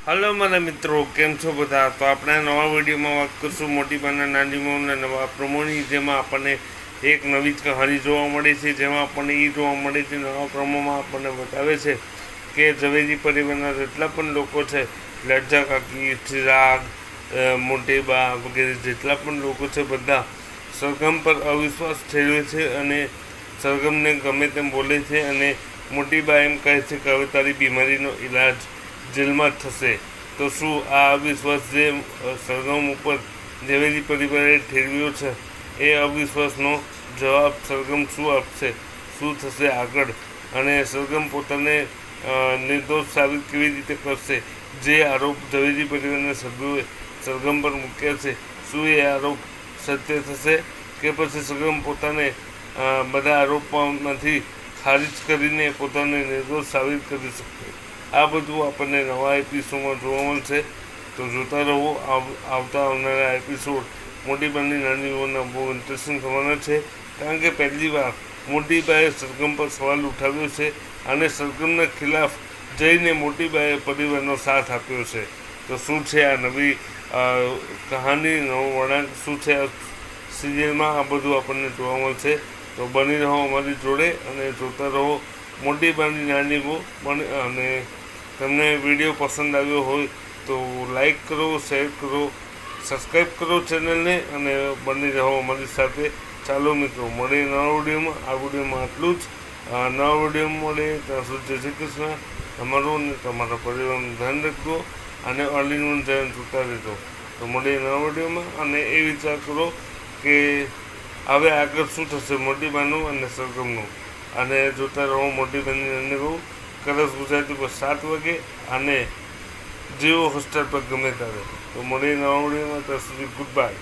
Hello મારા મિત્રો, કેમ છો બધા? તો આપણે આ નવા વિડીયોમાં વાત કરીશું મોટી બાના નાની મોના નવા પ્રમોની, જેમાં આપણને એક નવી જ કહાની જોવા મળે છે. જેમાં આપણને એ જોવા મળે છે, નવા પ્રમોમાં આપણને બતાવે છે કે ઝવેરી પરિવારના જેટલા પણ લોકો છે, લજ્જા કાકી, ચિરાગ, મોટી બા વગેરે જેટલા પણ લોકો છે, બધા સરગમ પર અવિશ્વાસ ઠેરવે છે અને સરગમને ગમે તેમ બોલે છે. અને મોટી બા એમ કહે છે કે હવે તારી બીમારીનો ઈલાજ જેલમાં થશે. તો શું આ અવિશ્વાસ જે સરગમ ઉપર ઝવેરી પરિવારે ઠેરવ્યો છે, એ અવિશ્વાસનો જવાબ સરગમ શું આપશે, શું થશે આગળ, અને સરગમ પોતાને નિર્દોષ સાબિત કેવી રીતે કરશે? જે આરોપ ઝવેરી પરિવારના સભ્યોએ સરગમ પર મૂક્યા છે, શું એ આરોપ સત્ય થશે કે પછી સરગમ પોતાને બધા આરોપોમાંથી ખારિજ કરીને પોતાને નિર્દોષ સાબિત કરી શકશે? આ બધું આપણને નવા એપિસોડમાં જોવા મળશે. તો જોતા રહો. આવનારા એપિસોડ મોટી બાની નાની બાના બહુ ઇન્ટરેસ્ટિંગ થવાના છે, કારણ કે પહેલી વાર મોટી બાએ સરગમ પર સવાલ ઉઠાવ્યો છે અને સરગમના ખિલાફ જઈને મોટી બાએ પરિવારનો સાથ આપ્યો છે. તો શું છે આ નવી કહાની, નવો વળાંક શું છે આ સિરિયલમાં, આ બધું આપણને જોવા મળશે. તો બની રહો અમારી જોડે અને જોતા રહો મોટી બાની નાની બહુ. અને તમને વિડીયો પસંદ આવ્યો હોય તો લાઈક કરો, શેર કરો, સબસ્ક્રાઈબ કરો ચેનલને અને બની રહો અમારી સાથે. ચાલો મિત્રો, મળીએ નવા વિડીયોમાં. આ વિડીયોમાં આટલું જ. નવા વિડીયોમાં મળે ત્યાં સુધી જય શ્રી કૃષ્ણ. તમારું અને તમારા પરિવારનું ધ્યાન રાખજો અને અર્લીનું ધ્યાન જોતા રહેજો. તો મળીએ નવા વિડીયોમાં. અને એ વિચાર કરો કે હવે આગળ શું થશે મોટી બાનું અને સરગમનું. અને જોતા રહો મોટી બાની નાની બહુ. કલર્સ ગુજરાતી પર 7 વાગે અને જીઓ હોટસ્ટાર પર ગમે ત્યારે. તો મળીએ નવા વિડીયોમાં. ત્યાં સુધી ગુડ બાય.